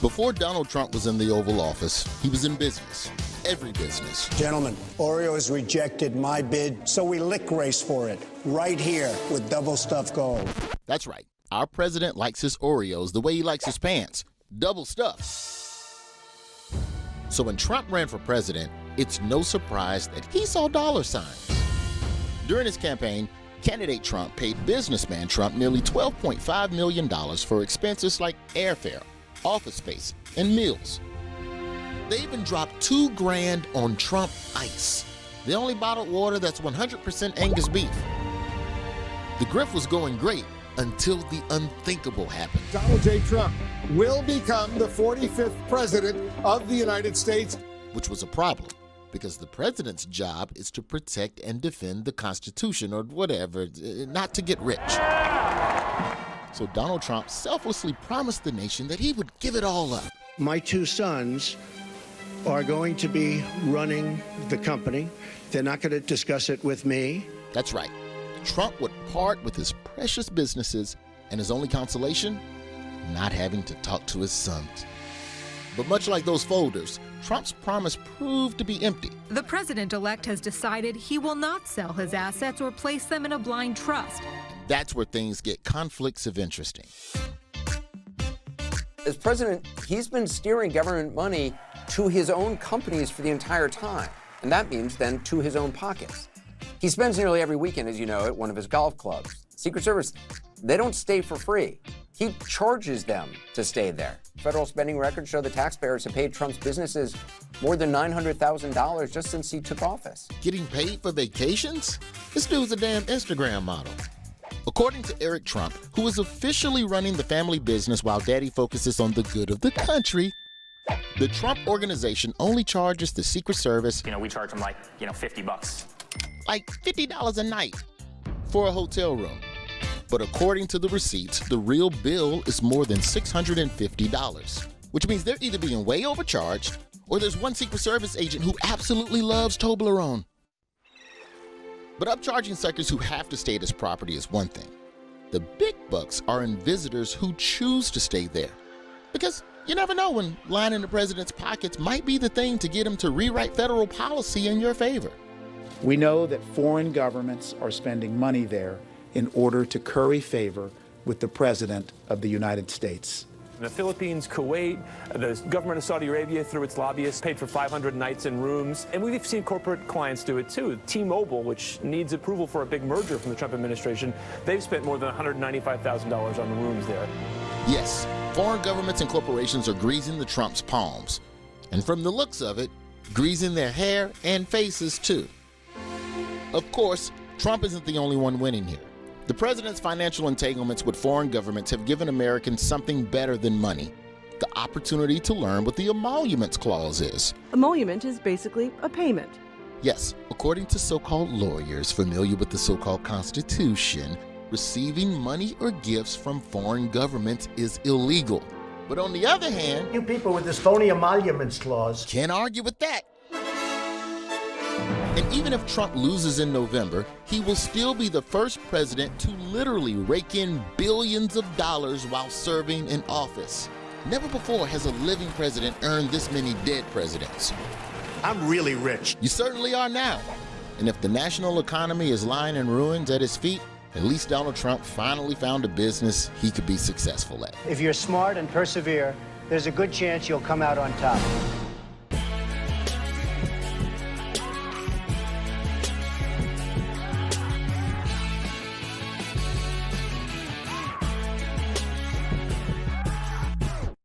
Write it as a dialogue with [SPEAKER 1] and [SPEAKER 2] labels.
[SPEAKER 1] Before Donald Trump was in the Oval Office, he was in business. Every business.
[SPEAKER 2] Gentlemen, Oreo has rejected my bid, so we lick race for it, right here with double stuffed gold.
[SPEAKER 1] That's right. Our president likes his Oreos the way he likes his pants, double stuffed. So when Trump ran for president, it's no surprise that he saw dollar signs. During his campaign, candidate Trump paid businessman Trump nearly $12.5 million for expenses like airfare, office space, and meals. They even dropped $2 grand on Trump Ice, the only bottled water that's 100% Angus beef. The grift was going great until the unthinkable happened.
[SPEAKER 3] Donald J. Trump will become the 45th president of the United States.
[SPEAKER 1] Which was a problem, because the president's job is to protect and defend the Constitution or whatever, not to get rich. So Donald Trump selflessly promised the nation that he would give it all up.
[SPEAKER 2] My two sons are going to be running the company. They're not going to discuss it with me.
[SPEAKER 1] That's right. Trump would part with his precious businesses, and his only consolation? Not having to talk to his sons. But much like those folders, Trump's promise proved to be empty.
[SPEAKER 4] The president-elect has decided he will not sell his assets or place them in a blind trust.
[SPEAKER 1] That's where things get conflicts of interest.
[SPEAKER 5] As president, he's been steering government money to his own companies for the entire time. And that means then to his own pockets. He spends nearly every weekend, as you know, at one of his golf clubs. Secret Service, they don't stay for free. He charges them to stay there. Federal spending records show the taxpayers have paid Trump's businesses more than $900,000 just since he took office.
[SPEAKER 1] Getting paid for vacations? This dude's a damn Instagram model. According to Eric Trump, who is officially running the family business while daddy focuses on the good of the country, the Trump organization only charges the Secret Service,
[SPEAKER 6] we charge them like, $50.
[SPEAKER 1] like $50 a night for a hotel room. But according to the receipts, the real bill is more than $650, which means they're either being way overcharged or there's one Secret Service agent who absolutely loves Toblerone. But upcharging suckers who have to stay at his property is one thing. The big bucks are in visitors who choose to stay there. Because you never know when lining the president's pockets might be the thing to get him to rewrite federal policy in your favor.
[SPEAKER 7] We know that foreign governments are spending money there in order to curry favor with the President of the United States.
[SPEAKER 8] The Philippines, Kuwait, the government of Saudi Arabia through its lobbyists paid for 500 nights and rooms. And we've seen corporate clients do it too. T-Mobile, which needs approval for a big merger from the Trump administration, they've spent more than $195,000 on the rooms there.
[SPEAKER 1] Yes, foreign governments and corporations are greasing the Trump's palms. And from the looks of it, greasing their hair and faces too. Of course, Trump isn't the only one winning here. The president's financial entanglements with foreign governments have given Americans something better than money: the opportunity to learn what the emoluments clause is.
[SPEAKER 9] Emolument is basically a payment.
[SPEAKER 1] Yes, according to so-called lawyers familiar with the so-called Constitution, receiving money or gifts from foreign governments is illegal. But on the other hand,
[SPEAKER 10] you people with this phony emoluments clause
[SPEAKER 1] can't argue with that. And even if Trump loses in November, he will still be the first president to literally rake in billions of dollars while serving in office. Never before has a living president earned this many dead presidents.
[SPEAKER 10] I'm really rich.
[SPEAKER 1] You certainly are now. And if the national economy is lying in ruins at his feet, at least Donald Trump finally found a business he could be successful at.
[SPEAKER 2] If you're smart and persevere, there's a good chance you'll come out on top.